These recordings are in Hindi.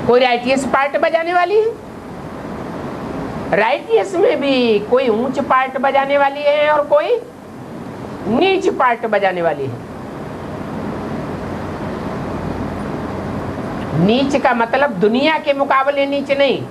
कोई राइटियस पार्ट बजाने वाली है, राइटियस में भी कोई ऊंच पार्ट बजाने वाली है और कोई नीच पार्ट बजाने वाली है। नीच का मतलब दुनिया के मुकाबले नीच नहीं,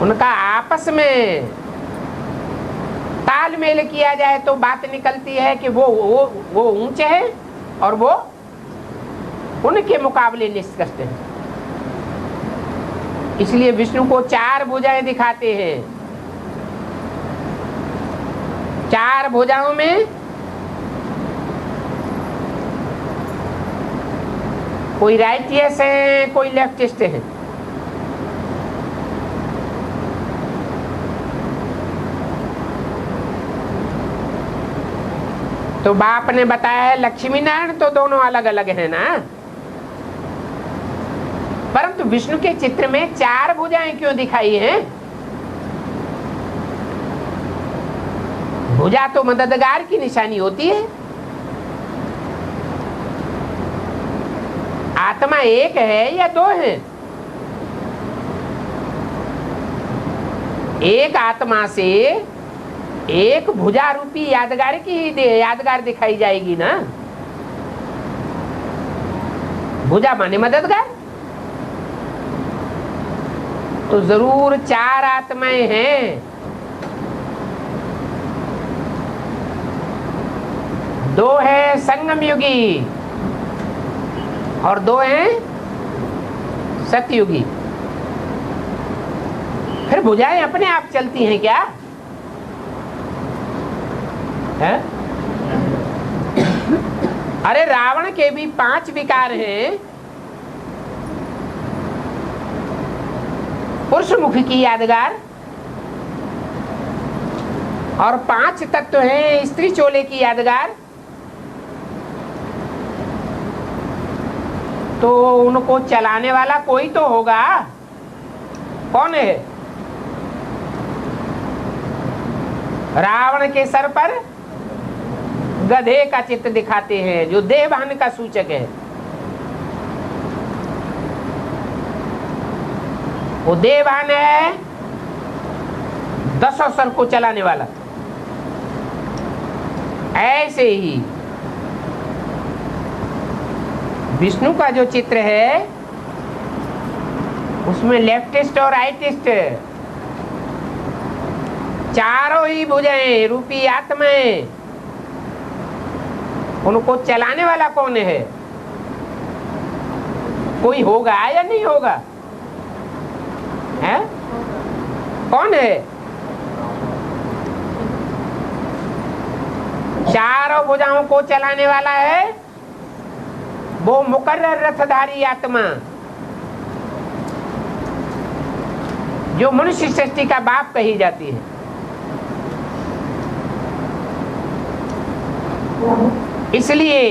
उनका आपस में तालमेल किया जाए तो बात निकलती है कि वो ऊंचे हैं और वो उनके मुकाबले निष्कृष्ट हैं। इसलिए विष्णु को 4 भुजाएं दिखाते हैं। 4 भुजाओं में कोई राइटियस है, कोई लेफ्टिस्ट है। तो बाप ने बताया है लक्ष्मी नारायण तो दोनों अलग अलग है ना, परंतु विष्णु के चित्र में 4 भुजाएं क्यों दिखाई हैं? भुजा तो मददगार की निशानी होती है। आत्मा एक है या 2 है? एक आत्मा से एक भुजा रूपी यादगार की यादगार दिखाई जाएगी ना। भुजा माने मददगार, तो जरूर 4 आत्माएं हैं। 2 है संगम युगी और 2 हैं सतयुगी। फिर भुजाएं अपने आप चलती हैं क्या है? अरे रावण के भी 5 विकार हैं। पुरुष मुख की यादगार और 5 तत्व हैं स्त्री चोले की यादगार। तो उनको चलाने वाला कोई तो होगा। कौन है? रावण के सर पर गधे का चित्र दिखाते हैं जो देववाहन का सूचक है। वो देववाहन है 10 सर को चलाने वाला। ऐसे ही विष्णु का जो चित्र है उसमें लेफ्टिस्ट और राइटिस्ट चारों ही भुजाएं रूपी आत्माएं, उनको चलाने वाला कौन है? कोई होगा या नहीं होगा? है? कौन है? चारों भुजाओं को चलाने वाला है वो मुकर्रर रथधारी आत्मा जो मनुष्य सृष्टि का बाप कही जाती है। इसलिए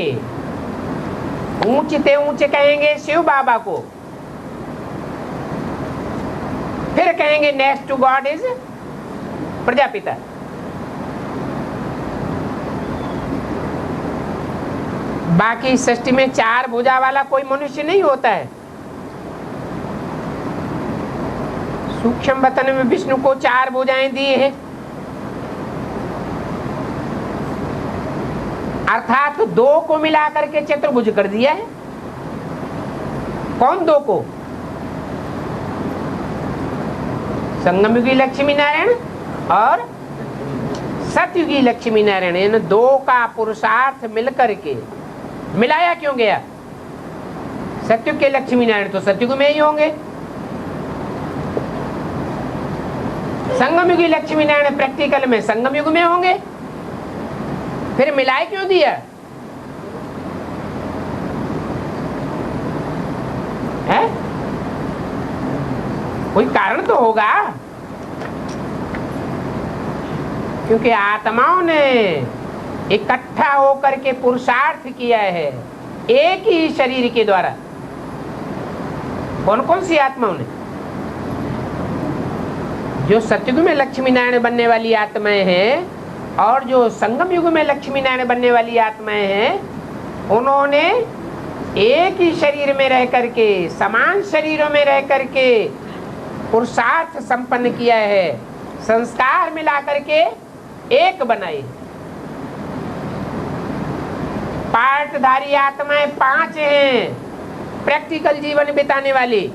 ऊंचे ऊंचे कहेंगे शिव बाबा को, फिर कहेंगे next to god is Prajapita. बाकी सृष्टि में 4 भुजा वाला कोई मनुष्य नहीं होता है। सूक्ष्म वतन में विष्णु को 4 भुजाएं दी हैं, अर्थात 2 को मिलाकर के चतुर्भुज कर दिया है। कौन 2 को? संगमयुगी लक्ष्मी नारायण और सतयुगी लक्ष्मी नारायण, इन 2 का पुरुषार्थ मिलकर के मिलाया क्यों गया? सतयुग के लक्ष्मी नारायण तो सतयुग में ही होंगे, संगमयुगी लक्ष्मी नारायण प्रैक्टिकल में संगम युग में होंगे। फिर मिलाए क्यों दिया है? कोई कारण तो होगा, क्योंकि आत्माओं ने इकट्ठा होकर के पुरुषार्थ किया है एक ही शरीर के द्वारा। कौन कौन सी आत्माओं ने? जो सतयुग में लक्ष्मी नारायण बनने वाली आत्माएं हैं और जो संगम युग में लक्ष्मी नारायण बनने वाली आत्माएं हैं, उन्होंने एक ही शरीर में रह करके, समान शरीरों में रह करके पुरुषार्थ संपन्न किया है, संस्कार मिला करके एक बनाए। पार्टधारी आत्माएं 5 हैं, प्रैक्टिकल जीवन बिताने वाली।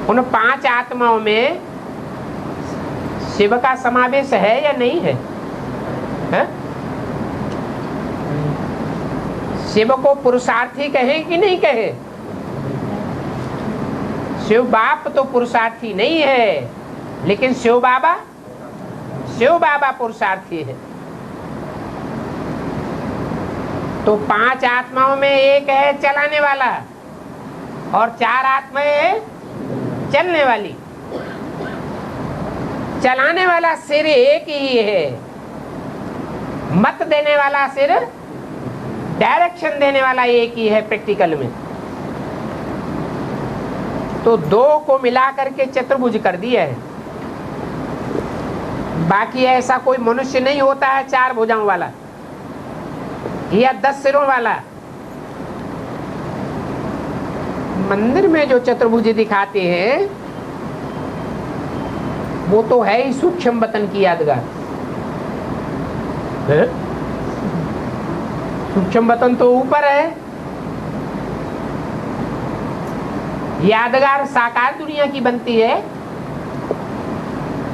उन 5 आत्माओं में शिव का समावेश है या नहीं है? शिव को पुरुषार्थी कहे कि नहीं कहे? शिव बाप तो पुरुषार्थी नहीं है, लेकिन शिव बाबा पुरुषार्थी है। तो 5 आत्माओं में एक है चलाने वाला और 4 आत्माएं चलने वाली। चलाने वाला सिर एक ही है, मत देने वाला सिर, डायरेक्शन देने वाला एक ही है प्रैक्टिकल में। तो 2 को मिला करके चतुर्भुज कर दिया है। बाकी ऐसा कोई मनुष्य नहीं होता है 4 भुजाओं वाला या 10 सिरों वाला। मंदिर में जो चतुर्भुज दिखाते हैं वो तो है ही सूक्ष्म वतन की यादगार। सूक्ष्म वतन तो ऊपर है, यादगार साकार दुनिया की बनती है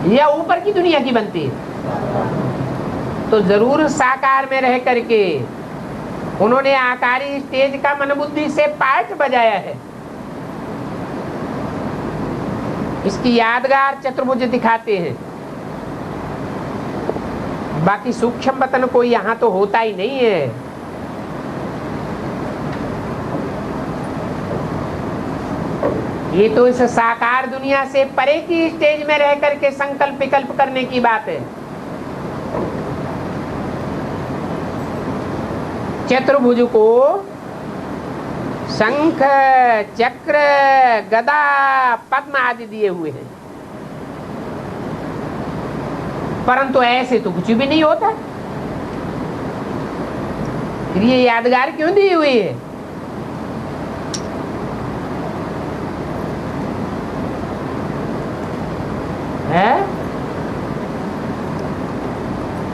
या ऊपर की दुनिया की बनती है? तो जरूर साकार में रह करके उन्होंने आकारी स्टेज का मन बुद्धि से पार्ट बजाया है। इसकी यादगार चतुर्भुज दिखाते हैं। बाकी सूक्ष्म वतन कोई यहाँ तो होता ही नहीं है। ये तो इस साकार दुनिया से परे की स्टेज में रह करके संकल्प विकल्प करने की बात है। चतुर्भुज को शंख, चक्र, गदा, पद्म आदि दिए हुए हैं, परंतु ऐसे तो कुछ भी नहीं होता। फिर ये यादगार क्यों दी हुई है?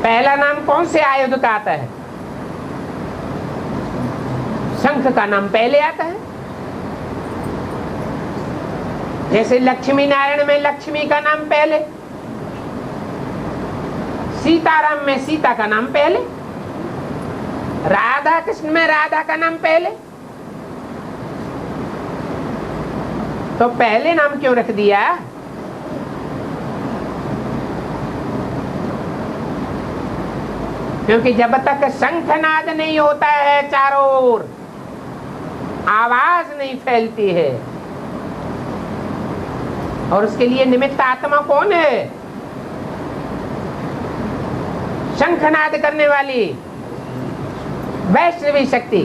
पहला नाम कौन से आयुध का आता है? शंख का नाम पहले आता है। जैसे लक्ष्मी नारायण में लक्ष्मी का नाम पहले, सीताराम में सीता का नाम पहले, राधा कृष्ण में राधा का नाम पहले। तो पहले नाम क्यों रख दिया? क्योंकि जब तक शंखनाद नहीं होता है, चारों ओर आवाज नहीं फैलती है। और उसके लिए निमित्त आत्मा कौन है? शंखनाद करने वाली वैष्णवी शक्ति।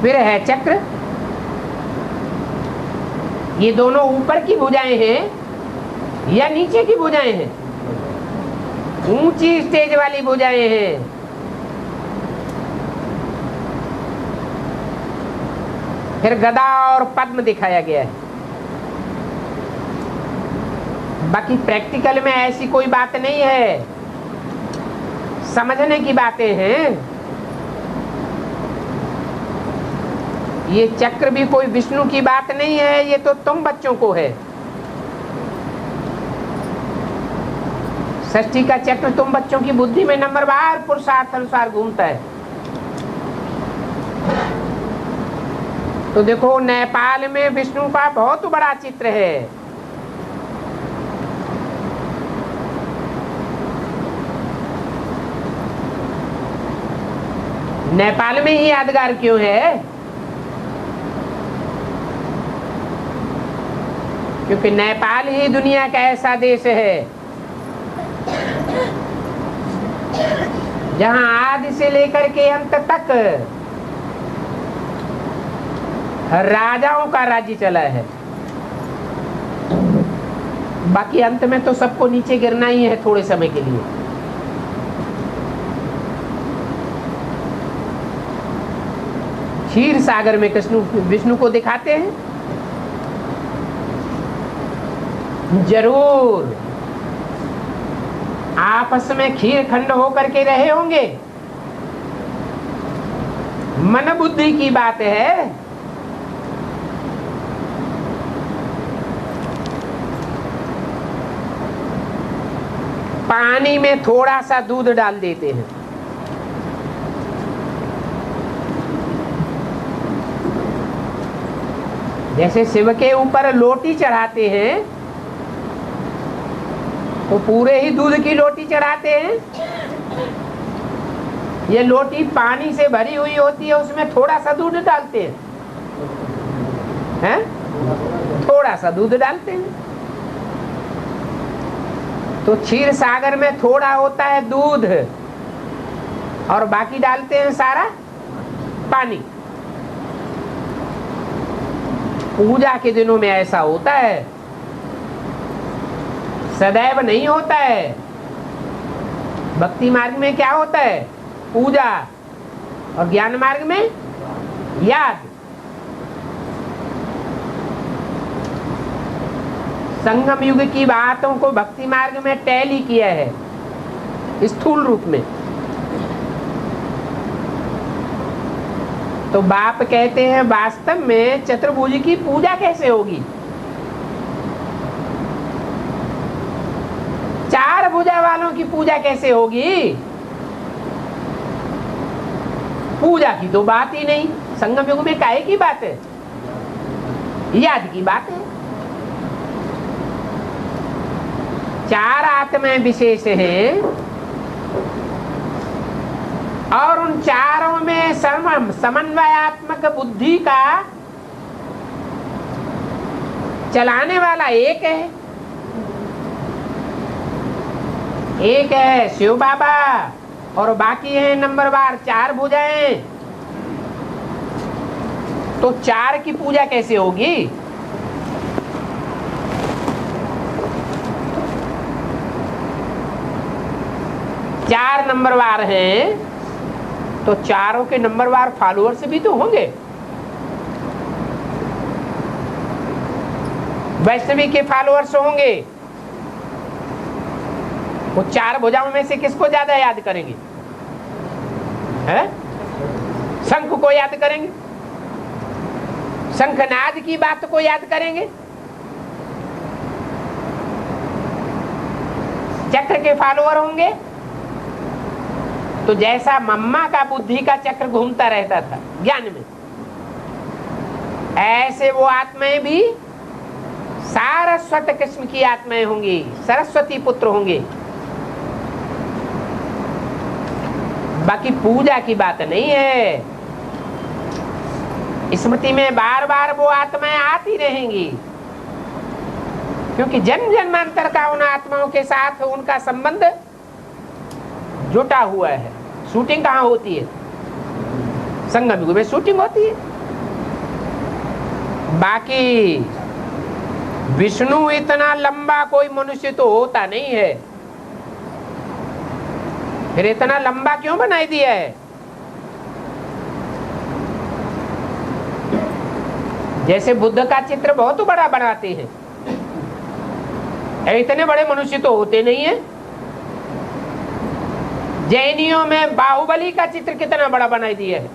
फिर है चक्र। ये दोनों ऊपर की भुजाएं हैं या नीचे की भुजाएं हैं? ऊंची स्टेज वाली भुजाएं हैं। फिर गदा और पद्म दिखाया गया है। बाकी प्रैक्टिकल में ऐसी कोई बात नहीं है, समझने की बातें हैं। ये चक्र भी कोई विष्णु की बात नहीं है, ये तो तुम बच्चों को है। षष्ठी का चक्र तुम बच्चों की बुद्धि में नंबरवार पुरुषार्थ अनुसार घूमता है। तो देखो नेपाल में विष्णु का बहुत बड़ा चित्र है। नेपाल में ही यादगार क्यों है? क्योंकि नेपाल ही दुनिया का ऐसा देश है जहां आदि से लेकर के अंत तक राजाओं का राज्य चला है। बाकी अंत में तो सबको नीचे गिरना ही है थोड़े समय के लिए। क्षीर सागर में कृष्ण विष्णु को दिखाते हैं, जरूर आपस में खीर खंड होकर के रहे होंगे, मन बुद्धि की बात है। पानी में थोड़ा सा दूध डाल देते हैं, जैसे शिव के ऊपर लोटी चढ़ाते हैं तो पूरे ही दूध की लोटी चढ़ाते हैं। ये लोटी पानी से भरी हुई होती है, उसमें थोड़ा सा दूध डालते हैं, थोड़ा सा दूध डालते हैं। तो क्षीर सागर में थोड़ा होता है दूध और बाकी डालते हैं सारा पानी। पूजा के दिनों में ऐसा होता है, सदैव नहीं होता है। भक्ति मार्ग में क्या होता है? पूजा, और ज्ञान मार्ग में याद। संगम युग की बातों को भक्ति मार्ग में टैली किया है स्थूल रूप में। तो बाप कहते हैं वास्तव में चतुर्भुज की पूजा कैसे होगी? चार भुजा वालों की पूजा कैसे होगी? पूजा की तो बात ही नहीं। संगम युग में काहे की बात है? याद की बात है। चार आत्माएं विशेष हैं और उन चारों में समन्वयात्मक बुद्धि का चलाने वाला एक है। एक है शिव बाबा और बाकी है नंबरवार चार भुजाएं। तो चार की पूजा कैसे होगी? चार नंबरवार हैं तो चारों के नंबरवार फॉलोअर्स भी तो होंगे। वैष्णवी के फॉलोअर्स होंगे, वो चार भुजाओं में से किसको ज्यादा याद करेंगे? है? शंख को याद करेंगे, शंखनाद की बात को याद करेंगे। चक्र के फॉलोअर होंगे तो जैसा मम्मा का बुद्धि का चक्र घूमता रहता था ज्ञान में, ऐसे वो आत्माएं भी सारस्वत किस्म की आत्माएं होंगी, सरस्वती पुत्र होंगे। बाकी पूजा की बात नहीं है। स्मृति में बार बार वो आत्माएं आती रहेंगी, क्योंकि जन्म जन्मांतर का उन आत्माओं के साथ उनका संबंध जुटा हुआ है। शूटिंग कहाँ होती है? संगम युग में शूटिंग होती है। बाकी विष्णु इतना लंबा कोई मनुष्य तो होता नहीं है, फिर इतना लंबा क्यों बनाई दिया है? जैसे बुद्ध का चित्र बहुत बड़ा बनाते हैं, इतने बड़े मनुष्य तो होते नहीं है। जैनियों में बाहुबली का चित्र कितना बड़ा बनाई दिया है।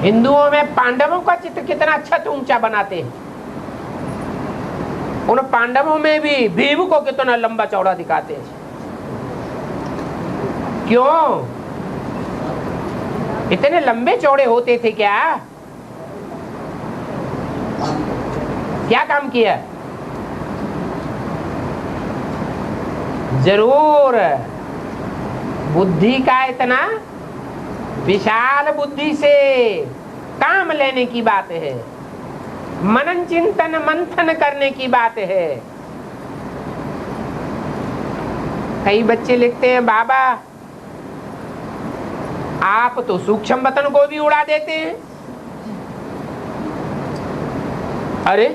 हिंदुओं में पांडवों का चित्र कितना छत ऊंचा बनाते हैं। उन पांडवों में भी भीम को कितना लंबा चौड़ा दिखाते हैं। क्यों? इतने लंबे चौड़े होते थे क्या? क्या काम किया? जरूर बुद्धि का इतना विशाल बुद्धि से काम लेने की बात है, मनन चिंतन मंथन करने की बात है। कई बच्चे लिखते हैं बाबा आप तो सूक्ष्म वतन को भी उड़ा देते हैं। अरे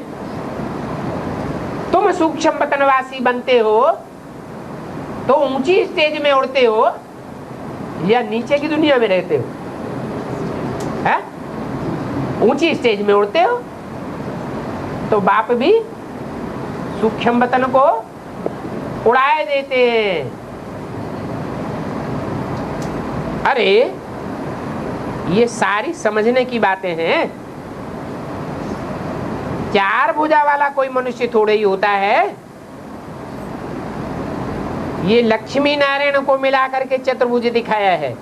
तुम सूक्ष्म वतनवासी बनते हो तो ऊंची स्टेज में उड़ते हो या नीचे की दुनिया में रहते हो? है? ऊंची स्टेज में उड़ते हो तो बाप भी सूक्ष्म वतन को उड़ाए देते हैं। अरे ये सारी समझने की बातें हैं। चार भुजा वाला कोई मनुष्य थोड़े ही होता है। ये लक्ष्मी नारायण को मिलाकर के चतुर्भुज दिखाया है।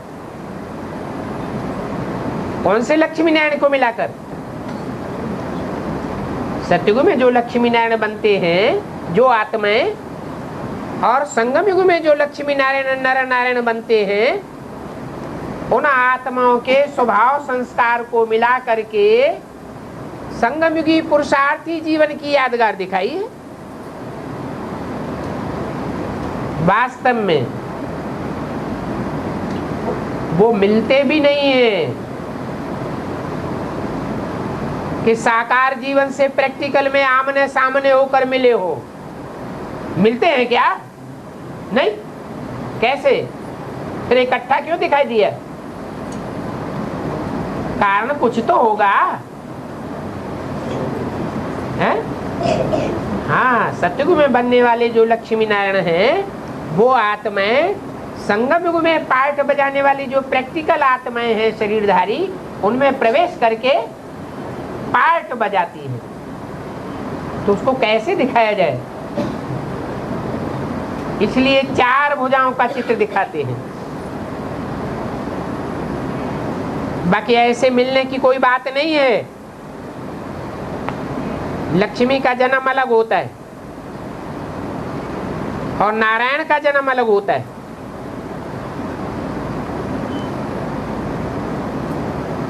कौन से लक्ष्मी नारायण को मिलाकर? सतयुग में जो लक्ष्मी नारायण बनते हैं जो आत्माएं, और संगम युग में जो लक्ष्मी नारायण नर नारायण बनते हैं, उन आत्माओं के स्वभाव संस्कार को मिला करके संगम युगी पुरुषार्थी जीवन की यादगार दिखाई है। वास्तव में वो मिलते भी नहीं है कि साकार जीवन से प्रैक्टिकल में आमने सामने होकर मिले हो। मिलते हैं क्या? नहीं। कैसे? फिर इकट्ठा क्यों दिखाई दिया? कारण कुछ तो होगा है? हाँ, सतयुग में बनने वाले जो लक्ष्मी नारायण हैं वो आत्माएं संगम युग में पार्ट बजाने वाली जो प्रैक्टिकल आत्माएं हैं शरीरधारी, उनमें प्रवेश करके पार्ट बजाती हैं। तो उसको कैसे दिखाया जाए? इसलिए चार भुजाओं का चित्र दिखाते हैं। बाकी ऐसे मिलने की कोई बात नहीं है। लक्ष्मी का जन्म अलग होता है और नारायण का जन्म अलग होता है।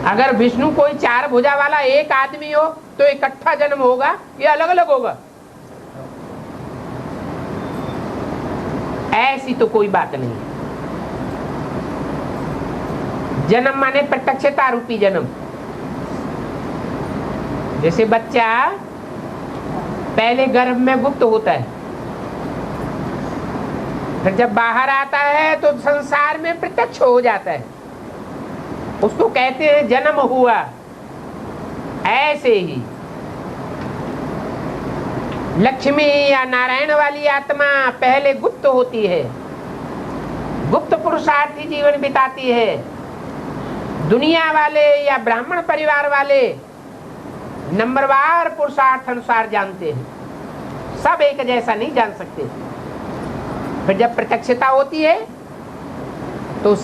अगर विष्णु कोई चार भुजा वाला एक आदमी हो तो इकट्ठा जन्म होगा या अलग अलग होगा? ऐसी तो कोई बात नहीं। जन्म माने प्रत्यक्षता रूपी जन्म। जैसे बच्चा पहले गर्भ में गुप्त होता है, फिर जब बाहर आता है तो संसार में प्रत्यक्ष हो जाता है, उसको कहते हैं जन्म हुआ। ऐसे ही लक्ष्मी या नारायण वाली आत्मा पहले गुप्त होती है, गुप्त पुरुषार्थी जीवन बिताती है। दुनिया वाले या ब्राह्मण परिवार वाले नंबरवार पुरुषार्थ अनुसार जानते हैं, सब एक जैसा नहीं जान सकते। फिर जब प्रत्यक्षता होती है तो